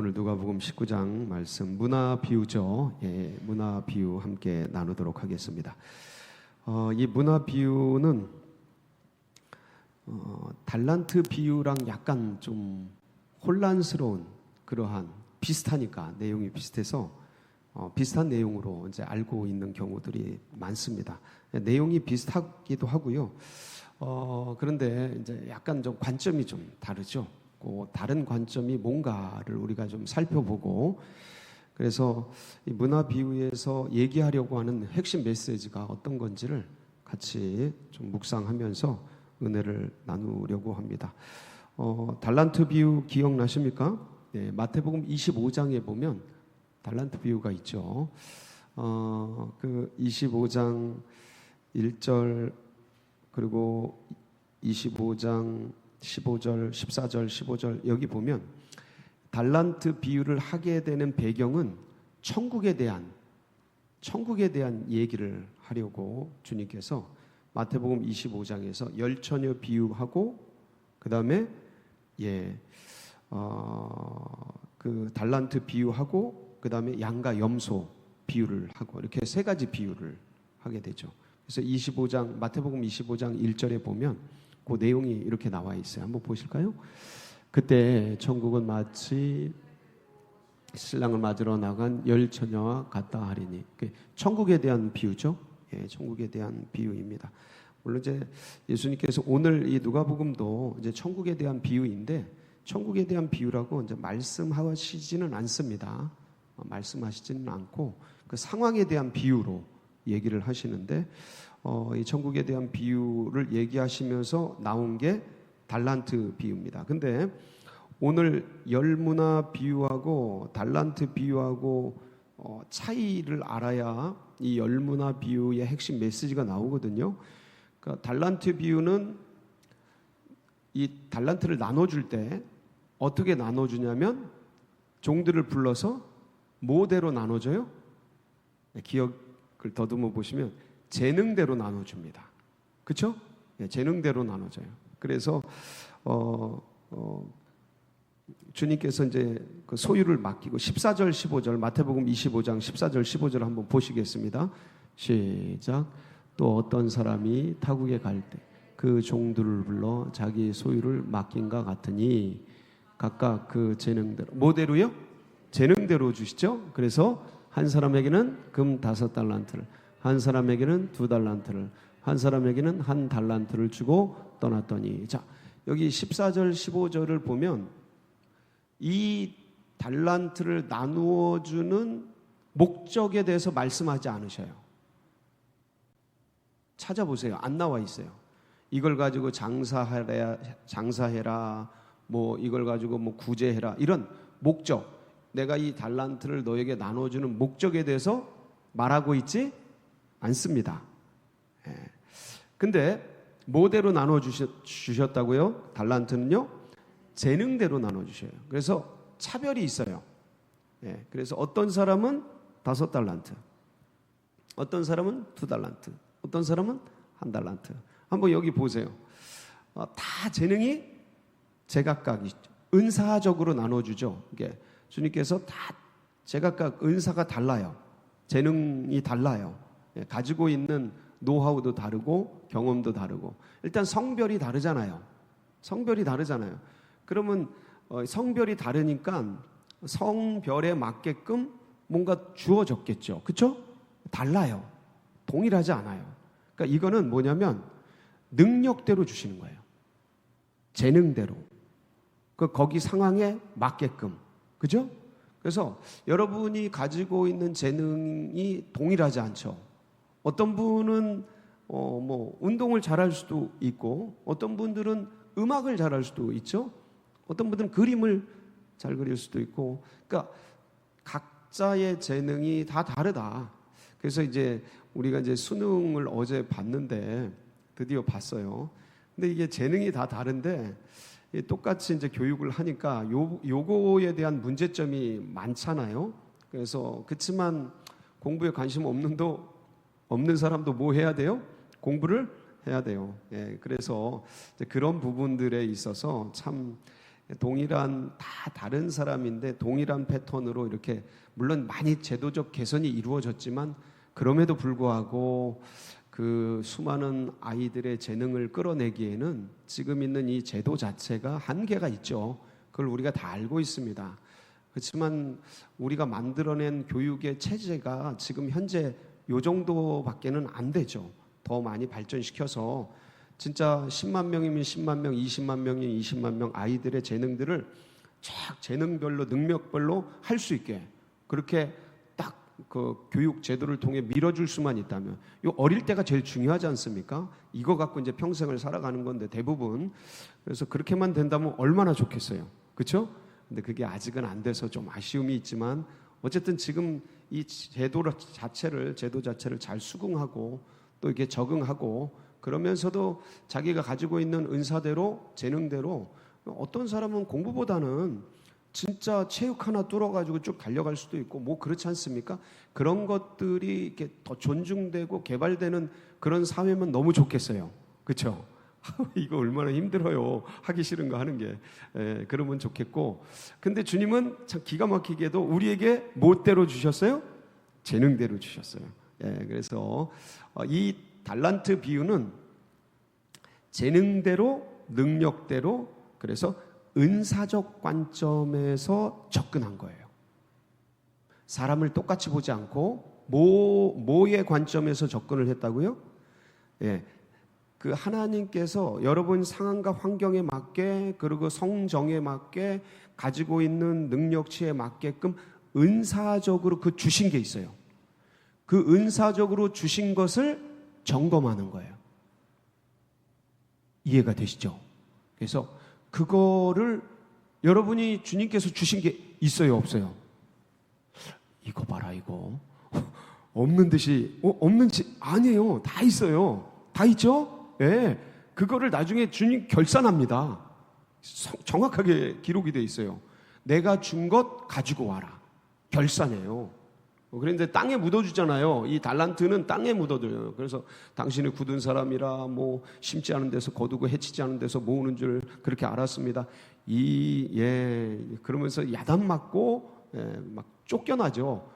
오늘 누가복음 19장 말씀 문화 비유죠. 문화 비유 함께 나누도록 하겠습니다. 이 문화 비유는 달란트 비유랑 약간 좀 혼란스러운 그러한 비슷하니까 내용이 비슷해서 비슷한 내용으로 이제 알고 있는 경우들이 많습니다. 내용이 비슷하기도 하고요. 그런데 이제 약간 좀 관점이 좀 다르죠. 그 다른 관점이 뭔가를 우리가 좀 살펴보고, 그래서 이 문화 비유에서 얘기하려고 하는 핵심 메시지가 어떤 건지를 같이 좀 묵상하면서 은혜를 나누려고 합니다. 달란트 비유 기억나십니까? 네, 마태복음 25장에 보면 달란트 비유가 있죠. 그 25장 1절 그리고 25장 15절, 14절, 15절 여기 보면 달란트 비유를 하게 되는 배경은 천국에 대한 얘기를 하려고 주님께서 마태복음 25장에서 열처녀 비유하고 그 다음에 그 달란트 비유하고 그 다음에 양과 염소 비유를 하고 이렇게 세 가지 비유를 하게 되죠. 그래서 25장 마태복음 25장 1절에 보면 그 내용이 이렇게 나와 있어요. 한번 보실까요? 그때 천국은 마치 신랑을 맞으러 나간 열 처녀와 같다 하리니. 천국에 대한 비유죠. 천국에 대한 비유입니다. 물론 이제 예수님께서 오늘 이 누가복음도 이제 천국에 대한 비유인데 천국에 대한 비유라고 이제 말씀하시지는 않습니다. 말씀하시지는 않고 그 상황에 대한 비유로 얘기를 하시는데 이 천국에 대한 비유를 얘기하시면서 나온 게 달란트 비유입니다. 근데 오늘 열문화 비유하고 달란트 비유하고 차이를 알아야 이 열문화 비유의 핵심 메시지가 나오거든요. 그러니까 달란트 비유는 이 달란트를 나눠줄 때 어떻게 나눠주냐면 종들을 불러서 뭐대로 나눠줘요? 기억을 더듬어 보시면 재능대로 나눠줍니다. 그렇죠? 재능대로 나눠져요. 그래서 주님께서 이제 그 소유를 맡기고 14절 15절 마태복음 25장 14절 15절 한번 보시겠습니다. 시작. 또 어떤 사람이 타국에 갈 때 그 종들을 불러 자기 소유를 맡긴가 같으니 각각 그 재능대로 뭐대로요? 재능대로 주시죠. 그래서 한 사람에게는 금 5달란트를 한 사람에게는 2달란트를 한 사람에게는 1달란트를 주고 떠났더니 자 여기 14절 15절을 보면 이 달란트를 나누어 주는 목적에 대해서 말씀하지 않으셔요. 찾아보세요. 안 나와 있어요. 이걸 가지고 장사해라 뭐 이걸 가지고 뭐 구제해라 이런 목적, 내가 이 달란트를 너에게 나눠주는 목적에 대해서 말하고 있지 않습니다. 근데 뭐대로 나눠주셨다고요? 달란트는요? 재능대로 나눠주셔요. 그래서 차별이 있어요. 그래서 어떤 사람은 5달란트, 어떤 사람은 2달란트, 어떤 사람은 1달란트. 한번 여기 보세요. 다 재능이 제각각 은사적으로 나눠주죠. 이게 주님께서 다 제각각 은사가 달라요. 재능이 달라요. 가지고 있는 노하우도 다르고 경험도 다르고 일단 성별이 다르잖아요. 성별이 다르잖아요. 그러면 성별이 다르니까 성별에 맞게끔 뭔가 주어졌겠죠. 그렇죠? 달라요. 동일하지 않아요. 그러니까 이거는 뭐냐면 능력대로 주시는 거예요. 재능대로. 거기 상황에 맞게끔. 그죠? 그래서 여러분이 가지고 있는 재능이 동일하지 않죠. 어떤 분은 뭐 운동을 잘할 수도 있고 어떤 분들은 음악을 잘할 수도 있죠. 어떤 분들은 그림을 잘 그릴 수도 있고. 그러니까 각자의 재능이 다 다르다. 그래서 이제 우리가 이제 수능을 어제 봤는데 드디어 봤어요. 근데 이게 재능이 다 다른데 똑같이 이제 교육을 하니까 요거에 대한 문제점이 많잖아요. 그래서 그렇지만 공부에 관심 없는 사람도 뭐 해야 돼요? 공부를 해야 돼요. 그래서 그런 부분들에 있어서 참 동일한 다 다른 사람인데 동일한 패턴으로 이렇게 물론 많이 제도적 개선이 이루어졌지만 그럼에도 불구하고 그 수많은 아이들의 재능을 끌어내기에는 지금 있는 이 제도 자체가 한계가 있죠. 그걸 우리가 다 알고 있습니다. 그렇지만 우리가 만들어낸 교육의 체제가 지금 현재 요 정도밖에는 안 되죠. 더 많이 발전시켜서 진짜 10만 명이면 10만 명, 20만 명이면 20만 명 아이들의 재능들을 쫙 재능별로 능력별로 할 수 있게 그렇게 딱 그 교육 제도를 통해 밀어줄 수만 있다면 요 어릴 때가 제일 중요하지 않습니까? 이거 갖고 이제 평생을 살아가는 건데 대부분 그래서 그렇게만 된다면 얼마나 좋겠어요. 그렇죠? 근데 그게 아직은 안 돼서 좀 아쉬움이 있지만 어쨌든 지금 이 제도 자체를 잘 수긍하고 또 이렇게 적응하고 그러면서도 자기가 가지고 있는 은사대로 재능대로 어떤 사람은 공부보다는 진짜 체육 하나 뚫어가지고 쭉 달려갈 수도 있고 뭐 그렇지 않습니까? 그런 것들이 이렇게 더 존중되고 개발되는 그런 사회면 너무 좋겠어요. 그렇죠? 이거 얼마나 힘들어요. 하기 싫은 거 하는 게. 그러면 좋겠고. 근데 주님은 참 기가 막히게도 우리에게 무엇대로 주셨어요? 재능대로 주셨어요. 그래서 이 달란트 비유는 재능대로 능력대로 그래서 은사적 관점에서 접근한 거예요. 사람을 똑같이 보지 않고 뭐의 관점에서 접근을 했다고요? 그 하나님께서 여러분 상황과 환경에 맞게 그리고 성정에 맞게 가지고 있는 능력치에 맞게끔 은사적으로 그 주신 게 있어요. 그 은사적으로 주신 것을 점검하는 거예요. 이해가 되시죠? 그래서 그거를 여러분이 주님께서 주신 게 있어요, 없어요? 이거 봐라, 이거. 없는 듯이, 없는지, 아니에요. 다 있어요. 다 있죠? 그거를 나중에 주님 결산합니다. 정확하게 기록이 돼 있어요. 내가 준 것 가지고 와라. 결산해요. 그런데 땅에 묻어주잖아요. 이 달란트는 땅에 묻어줘요. 그래서 당신이 굳은 사람이라 뭐 심지 않은 데서 거두고 해치지 않은 데서 모으는 줄 그렇게 알았습니다. 그러면서 야단 맞고 막 쫓겨나죠.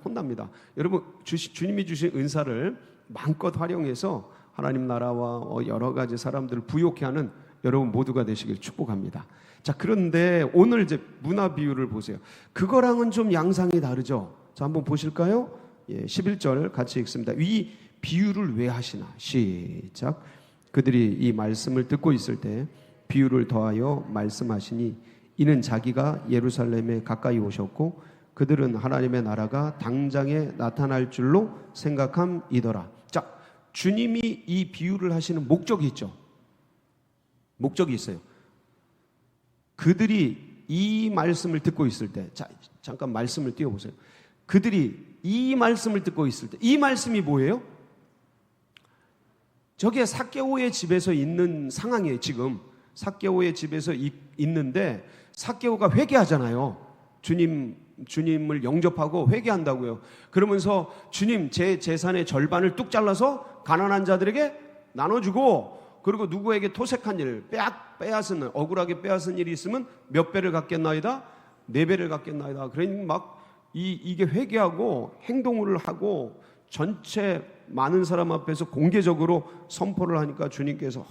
혼납니다. 여러분 주님이 주신 은사를 마음껏 활용해서 하나님 나라와 여러 가지 사람들을 부욕해 하는 여러분 모두가 되시길 축복합니다. 자, 그런데 오늘 이제 문화 비유를 보세요. 그거랑은 좀 양상이 다르죠. 자, 한번 보실까요? 11절 같이 읽습니다. 이 비유를 왜 하시나? 시작. 그들이 이 말씀을 듣고 있을 때 비유를 더하여 말씀하시니 이는 자기가 예루살렘에 가까이 오셨고 그들은 하나님의 나라가 당장에 나타날 줄로 생각함이더라. 자, 주님이 이 비유를 하시는 목적이 있죠. 목적이 있어요. 그들이 이 말씀을 듣고 있을 때, 자, 잠깐 말씀을 띄워보세요. 그들이 이 말씀을 듣고 있을 때, 이 말씀이 뭐예요? 저게 삭개오의 집에서 있는 상황이에요. 지금 삭개오의 집에서 있는데 삭개오가 회개하잖아요. 주님을 영접하고 회개한다고요. 그러면서 주님, 제 재산의 절반을 뚝 잘라서 가난한 자들에게 나눠주고, 그리고 누구에게 토색한 일, 빼앗은, 억울하게 빼앗은 일이 있으면 몇 배를 갚겠나이다? 4배를 갚겠나이다. 그러니 막 이게 회개하고 행동을 하고 전체 많은 사람 앞에서 공개적으로 선포를 하니까 주님께서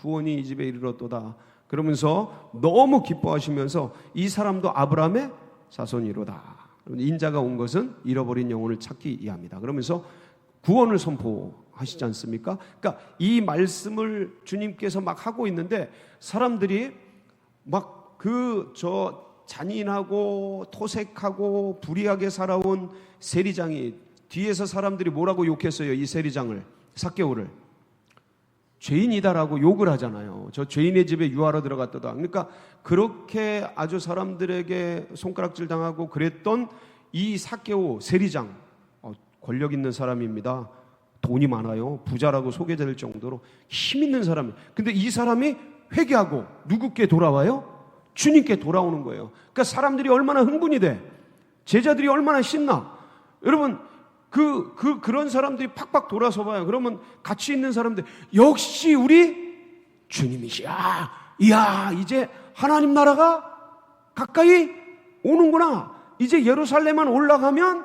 구원이 이 집에 이르렀도다. 그러면서 너무 기뻐하시면서 이 사람도 아브라함의 자손이로다. 인자가 온 것은 잃어버린 영혼을 찾기 위함이다. 그러면서 구원을 선포하시지 않습니까? 그러니까 이 말씀을 주님께서 막 하고 있는데 사람들이 막 잔인하고 토색하고 불의하게 살아온 세리장이 뒤에서 사람들이 뭐라고 욕했어요? 이 세리장을, 삭개오를 죄인이다라고 욕을 하잖아요. 저 죄인의 집에 유하러 들어갔다다. 그러니까 그렇게 아주 사람들에게 손가락질 당하고 그랬던 이 삭개오 세리장, 권력 있는 사람입니다. 돈이 많아요. 부자라고 소개될 정도로 힘 있는 사람이에요. 근데 이 사람이 회개하고 누구께 돌아와요? 주님께 돌아오는 거예요. 그러니까 사람들이 얼마나 흥분이 돼? 제자들이 얼마나 신나? 여러분, 그런 사람들이 팍팍 돌아서 봐요. 그러면 같이 있는 사람들, 역시 우리 주님이시야. 이야, 이제 하나님 나라가 가까이 오는구나. 이제 예루살렘만 올라가면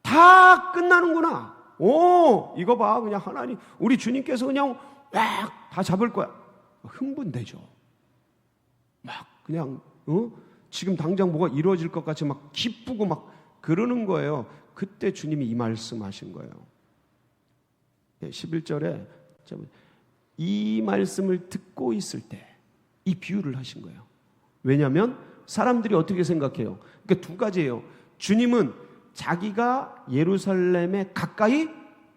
다 끝나는구나. 오, 이거 봐. 그냥 하나님, 우리 주님께서 그냥 막 다 잡을 거야. 흥분되죠. 막 그냥 지금 당장 뭐가 이루어질 것 같이 막 기쁘고 막 그러는 거예요. 그때 주님이 이 말씀하신 거예요. 11절에 이 말씀을 듣고 있을 때 이 비유를 하신 거예요. 왜냐하면 사람들이 어떻게 생각해요? 그러니까 두 가지예요. 주님은 자기가 예루살렘에 가까이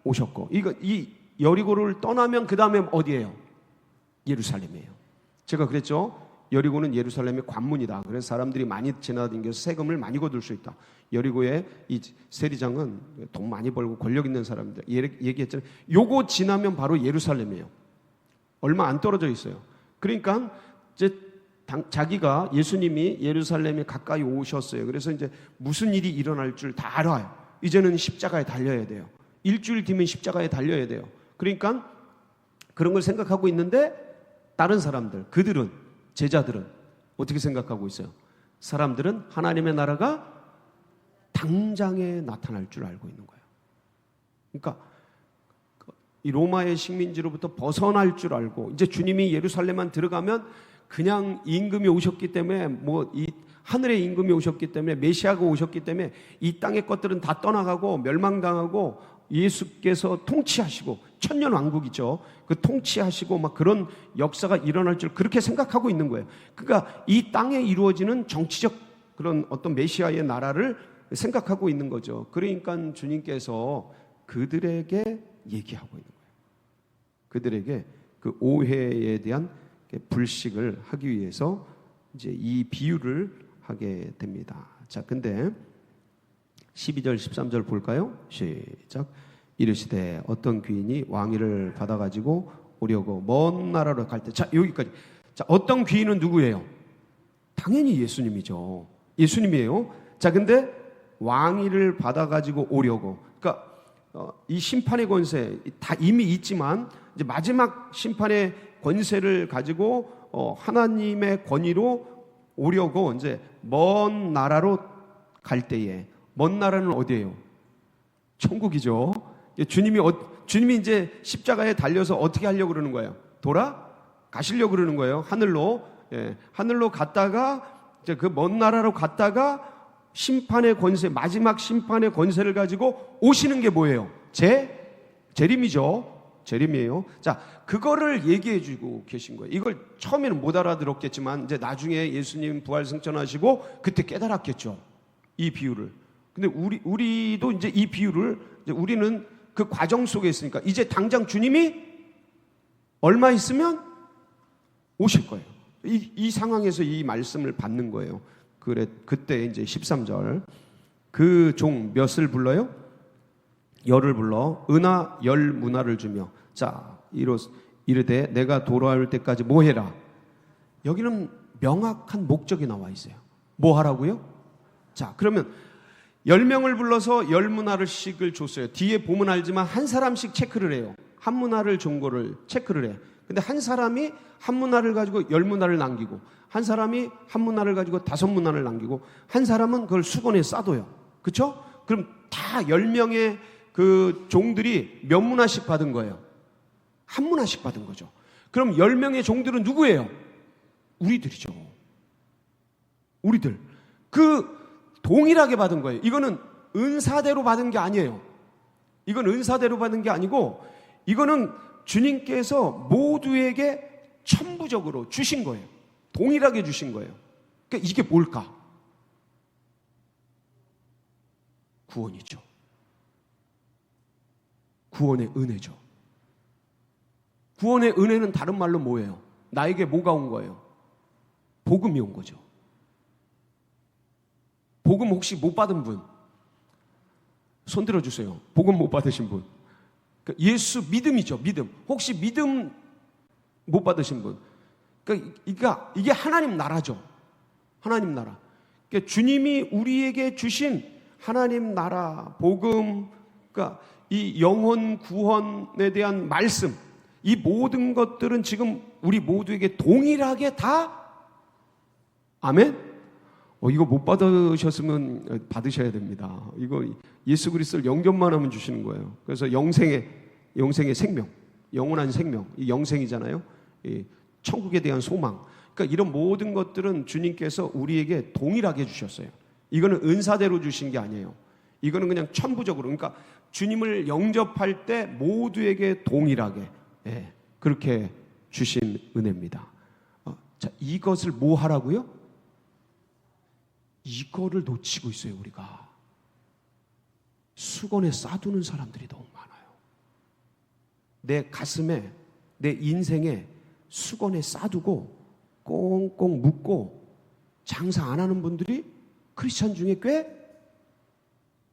오셨고, 이 여리고를 떠나면 그 다음에 어디예요? 예루살렘이에요. 제가 그랬죠. 여리고는 예루살렘의 관문이다. 그래서 사람들이 많이 지나다니면서 세금을 많이 거둘 수 있다. 여리고의 이 세리장은 돈 많이 벌고 권력 있는 사람들 얘기했잖아요. 요거 지나면 바로 예루살렘이에요. 얼마 안 떨어져 있어요. 그러니까 이제 자기가 예수님이 예루살렘에 가까이 오셨어요. 그래서 이제 무슨 일이 일어날 줄 다 알아요. 이제는 십자가에 달려야 돼요. 일주일 뒤면 십자가에 달려야 돼요. 그러니까 그런 걸 생각하고 있는데 다른 사람들, 그들은, 제자들은 어떻게 생각하고 있어요? 사람들은 하나님의 나라가 당장에 나타날 줄 알고 있는 거예요. 그러니까 이 로마의 식민지로부터 벗어날 줄 알고, 이제 주님이 예루살렘만 들어가면 그냥 임금이 오셨기 때문에, 뭐 이 하늘의 임금이 오셨기 때문에, 메시아가 오셨기 때문에 이 땅의 것들은 다 떠나가고 멸망당하고 예수께서 통치하시고, 천년왕국이죠. 그 통치하시고 막 그런 역사가 일어날 줄 그렇게 생각하고 있는 거예요. 그러니까 이 땅에 이루어지는 정치적 그런 어떤 메시아의 나라를 생각하고 있는 거죠. 그러니까 주님께서 그들에게 얘기하고 있는 거예요. 그들에게 그 오해에 대한 불식을 하기 위해서 이제 이 비유를 하게 됩니다. 자, 근데 12절 13절 볼까요? 시작. 이르시되 어떤 귀인이 왕위를 받아가지고 오려고 먼 나라로 갈 때, 자, 여기까지. 자, 어떤 귀인은 누구예요? 당연히 예수님이죠. 예수님이에요. 자, 근데 왕위를 받아가지고 오려고, 그러니까 이 심판의 권세 다 이미 있지만 이제 마지막 심판의 권세를 가지고 하나님의 권위로 오려고 이제 먼 나라로 갈 때에, 먼 나라는 어디예요? 천국이죠. 주님이 이제 십자가에 달려서 어떻게 하려고 그러는 거예요? 돌아가시려고 그러는 거예요. 하늘로. 예, 하늘로 갔다가 이제 그 먼 나라로 갔다가 심판의 권세, 마지막 심판의 권세를 가지고 오시는 게 뭐예요? 재림이죠. 재림이에요. 자, 그거를 얘기해 주고 계신 거예요. 이걸 처음에는 못 알아들었겠지만 이제 나중에 예수님 부활 승천하시고 그때 깨달았겠죠. 이 비유를. 근데 우리도 이제 이 비유를, 이제 우리는 그 과정 속에 있으니까 이제 당장 주님이 얼마 있으면 오실 거예요. 이 상황에서 이 말씀을 받는 거예요. 그때 이제 13절, 그 종 몇을 불러요? 열을 불러 은하 열 문화를 주며, 자, 이르되 내가 돌아올 때까지 뭐 해라? 여기는 명확한 목적이 나와 있어요. 뭐 하라고요? 자, 그러면 10명을 불러서 10문화를씩을 줬어요. 뒤에 보면 알지만 한 사람씩 체크를 해요. 한 문화를 준 거를 체크를 해. 근데 한 사람이 한 문화를 가지고 10문화를 남기고, 한 사람이 한 문화를 가지고 5문화를 남기고, 한 사람은 그걸 수건에 싸둬요. 그렇죠? 그럼 다 10명의 그 종들이 몇 문화씩 받은 거예요? 한 문화씩 받은 거죠. 그럼 10명의 종들은 누구예요? 우리들이죠. 우리들. 그 동일하게 받은 거예요. 이거는 은사대로 받은 게 아니에요. 이건 은사대로 받은 게 아니고, 이거는 주님께서 모두에게 천부적으로 주신 거예요. 동일하게 주신 거예요. 그러니까 이게 뭘까? 구원이죠. 구원의 은혜죠. 구원의 은혜는 다른 말로 뭐예요? 나에게 뭐가 온 거예요? 복음이 온 거죠. 복음 혹시 못 받은 분? 손 들어주세요. 복음 못 받으신 분. 예수 믿음이죠. 믿음. 혹시 믿음 못 받으신 분? 그러니까 이게 하나님 나라죠. 하나님 나라. 그러니까 주님이 우리에게 주신 하나님 나라, 복음, 그러니까 이 영혼 구원에 대한 말씀, 이 모든 것들은 지금 우리 모두에게 동일하게 다 아멘? 이거 못 받으셨으면 받으셔야 됩니다. 이거 예수 그리스도를 영접만 하면 주시는 거예요. 그래서 영생의 생명, 영원한 생명, 이 영생이잖아요. 이 천국에 대한 소망. 그러니까 이런 모든 것들은 주님께서 우리에게 동일하게 주셨어요. 이거는 은사대로 주신 게 아니에요. 이거는 그냥 천부적으로. 그러니까 주님을 영접할 때 모두에게 동일하게 그렇게 주신 은혜입니다. 자, 이것을 뭐 하라고요? 이거를 놓치고 있어요. 우리가 수건에 싸두는 사람들이 너무 많아요. 내 가슴에, 내 인생에 수건에 싸두고 꽁꽁 묶고 장사 안 하는 분들이 크리스찬 중에 꽤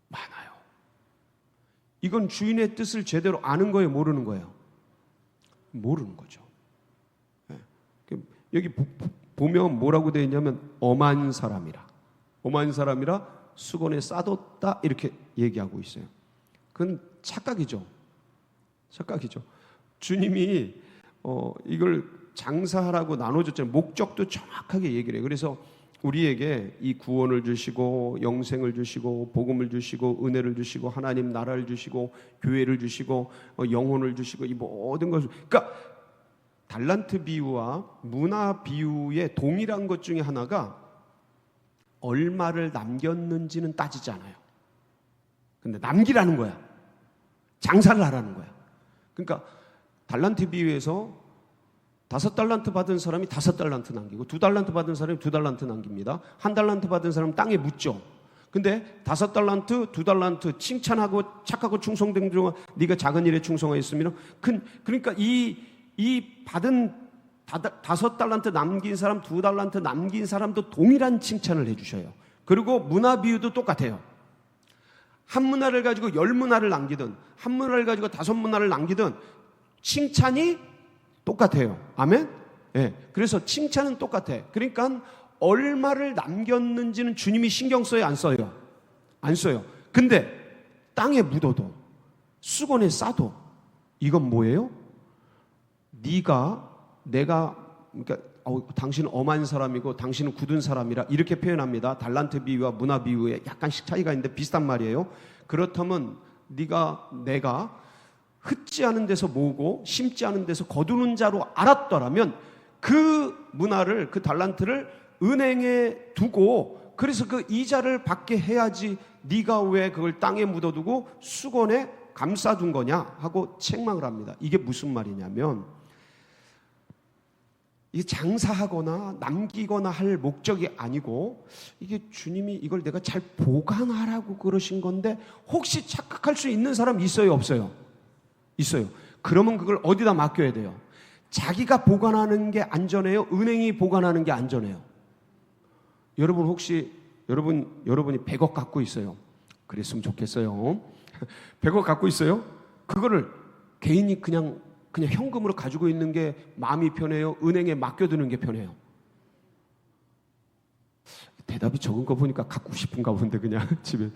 많아요. 이건 주인의 뜻을 제대로 아는 거예요, 모르는 거예요? 모르는 거죠. 여기 보면 뭐라고 되어 있냐면 엄한 사람이라 수건에 싸뒀다 이렇게 얘기하고 있어요. 그건 착각이죠. 주님이 이걸 장사하라고 나눠줬잖아요. 목적도 정확하게 얘기를 해요. 그래서 우리에게 이 구원을 주시고 영생을 주시고 복음을 주시고 은혜를 주시고 하나님 나라를 주시고 교회를 주시고 영혼을 주시고 이 모든 것을, 그러니까 달란트 비유와 문화 비유의 동일한 것 중에 하나가 얼마를 남겼는지는 따지지 않아요. 근데 남기라는 거야. 장사를 하라는 거야. 그러니까 달란트 비유에서 5달란트 받은 사람이 5달란트 남기고 2달란트 받은 사람이 2달란트 남깁니다. 1달란트 받은 사람은 땅에 묻죠. 근데 5달란트, 2달란트 칭찬하고 착하고 충성된 중 네가 작은 일에 충성하였으면 그러니까 이 받은 5달란트 남긴 사람, 2달란트 남긴 사람도 동일한 칭찬을 해주셔요. 그리고 문화 비유도 똑같아요. 한 문화를 가지고 10문화를 남기든 한 문화를 가지고 5문화를 남기든 칭찬이 똑같아요. 아멘? 네. 그래서 칭찬은 똑같아. 그러니까 얼마를 남겼는지는 주님이 신경 써요, 안 써요? 안 써요. 근데 땅에 묻어도 수건에 싸도 이건 뭐예요? 내가 그러니까 당신은 엄한 사람이고 당신은 굳은 사람이라 이렇게 표현합니다. 달란트 비유와 문화 비유에 약간씩 차이가 있는데 비슷한 말이에요. 그렇다면 내가 흩지 않은 데서 모으고 심지 않은 데서 거두는 자로 알았더라면 그 문화를, 그 달란트를 은행에 두고 그래서 그 이자를 받게 해야지 네가 왜 그걸 땅에 묻어두고 수건에 감싸둔 거냐 하고 책망을 합니다. 이게 무슨 말이냐면 이게 장사하거나 남기거나 할 목적이 아니고 이게 주님이 이걸 내가 잘 보관하라고 그러신 건데 혹시 착각할 수 있는 사람 있어요, 없어요? 있어요. 그러면 그걸 어디다 맡겨야 돼요? 자기가 보관하는 게 안전해요? 은행이 보관하는 게 안전해요? 여러분 혹시 여러분이 100억 갖고 있어요. 그랬으면 좋겠어요. 100억 갖고 있어요? 그거를 개인이 그냥 현금으로 가지고 있는 게 마음이 편해요? 은행에 맡겨두는 게 편해요? 대답이 적은 거 보니까 갖고 싶은가 본데 그냥 집에.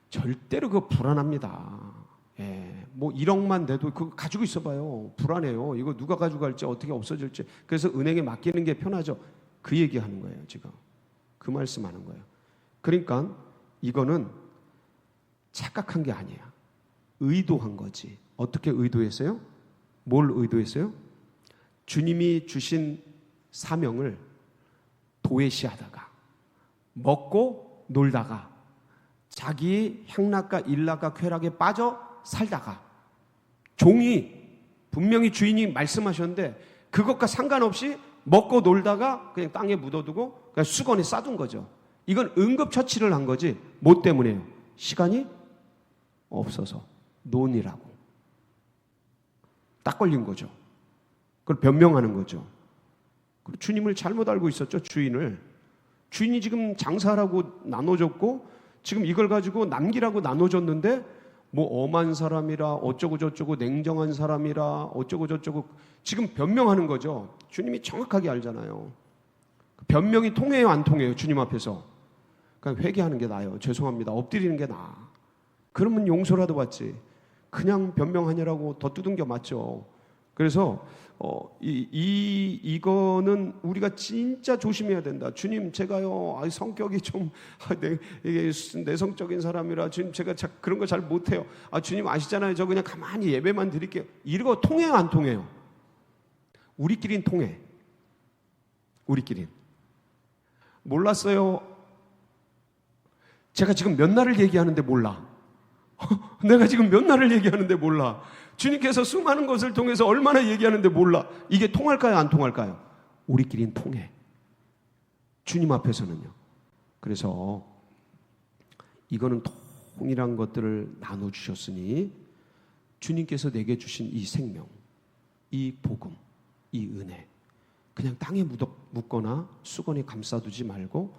절대로 그거 불안합니다. 뭐 1억만 돼도 그거 가지고 있어봐요. 불안해요. 이거 누가 가져갈지 어떻게 없어질지. 그래서 은행에 맡기는 게 편하죠. 그 얘기하는 거예요. 지금 그 말씀하는 거예요. 그러니까 이거는 착각한 게 아니야. 의도한 거지. 어떻게 의도했어요? 뭘 의도했어요? 주님이 주신 사명을 도외시하다가 먹고 놀다가 자기의 향락과 일락과 쾌락에 빠져 살다가 종이 분명히 주인이 말씀하셨는데 그것과 상관없이 먹고 놀다가 그냥 땅에 묻어두고 그냥 수건에 싸둔 거죠. 이건 응급처치를 한 거지. 뭐 때문에요? 시간이 없어서 논이라고. 딱 걸린 거죠. 그걸 변명하는 거죠. 주님을 잘못 알고 있었죠. 주인이 지금 장사라고 나눠줬고 지금 이걸 가지고 남기라고 나눠줬는데 뭐 엄한 사람이라 어쩌고 저쩌고 냉정한 사람이라 어쩌고 저쩌고 지금 변명하는 거죠. 주님이 정확하게 알잖아요. 변명이 통해요, 안 통해요? 주님 앞에서. 그냥 회개하는 게 나아요. 죄송합니다. 엎드리는 게 나아. 그러면 용서라도 받지. 그냥 변명하느라고 더 두둥겨 맞죠. 그래서 이거는 우리가 진짜 조심해야 된다. 주님, 제가요, 성격이 좀 이게 내성적인 사람이라 주님, 제가 그런 거 잘 못해요. 주님 아시잖아요. 저 그냥 가만히 예배만 드릴게요. 이거 통해요, 안 통해요? 우리끼린 통해. 우리끼린. 몰랐어요. 제가 지금 몇 날을 얘기하는데 몰라. 내가 지금 몇 날을 얘기하는데 몰라. 주님께서 수많은 것을 통해서 얼마나 얘기하는데 몰라. 이게 통할까요, 안 통할까요? 우리끼리는 통해. 주님 앞에서는요. 그래서 이거는 동일한 것들을 나눠주셨으니 주님께서 내게 주신 이 생명, 이 복음, 이 은혜, 그냥 땅에 묻거나 수건에 감싸두지 말고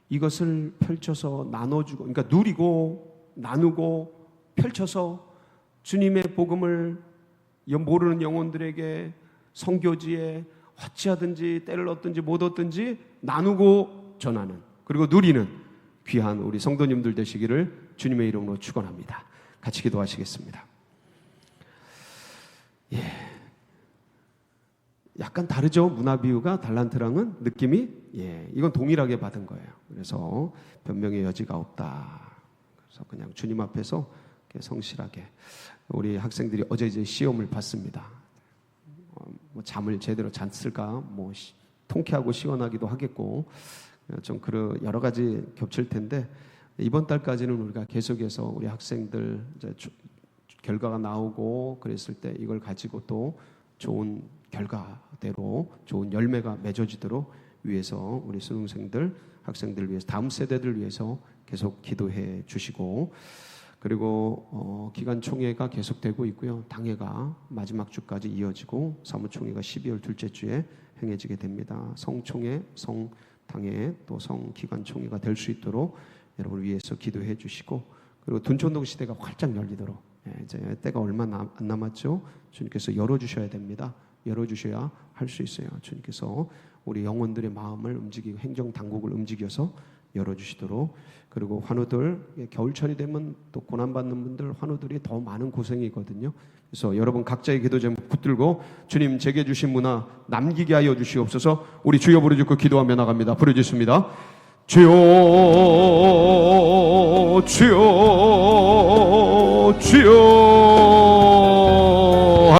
이것을 펼쳐서 나눠주고, 그러니까 누리고 나누고 펼쳐서 주님의 복음을 모르는 영혼들에게 선교지에 어찌하든지 때를 얻든지 못 얻든지 나누고 전하는, 그리고 누리는 귀한 우리 성도님들 되시기를 주님의 이름으로 축원합니다. 같이 기도하시겠습니다. 약간 다르죠? 문화비유가 달란트랑은 느낌이 이건 동일하게 받은 거예요. 그래서 변명의 여지가 없다. 그래서 그냥 주님 앞에서 성실하게. 우리 학생들이 어제 이제 시험을 봤습니다. 잠을 제대로 잤을까? 통쾌하고 시원하기도 하겠고 좀 여러 가지 겹칠 텐데 이번 달까지는 우리가 계속해서 우리 학생들 이제 결과가 나오고 그랬을 때 이걸 가지고 또 좋은 결과대로 좋은 열매가 맺어지도록 위해서 우리 수능생들, 학생들 위해서, 다음 세대들 위해서 계속 기도해 주시고, 그리고 기간총회가 계속되고 있고요. 당회가 마지막 주까지 이어지고 사무총회가 12월 둘째 주에 행해지게 됩니다. 성총회, 성당회, 또 성기관총회가 될 수 있도록 여러분을 위해서 기도해 주시고, 그리고 둔촌동 시대가 활짝 열리도록 이제 때가 얼마 안 남았죠. 주님께서 열어주셔야 됩니다. 열어주셔야 할 수 있어요. 주님께서 우리 영혼들의 마음을 움직이고 행정당국을 움직여서 열어주시도록. 그리고 환우들, 겨울철이 되면 또 고난받는 분들, 환우들이 더 많은 고생이 있거든요. 그래서 여러분 각자의 기도 제목 붙들고 주님 제게 주신 문화 남기게 하여 주시옵소서. 우리 주여 부르짖고 기도하며 나갑니다. 부르짖습니다. 주여 주여 주여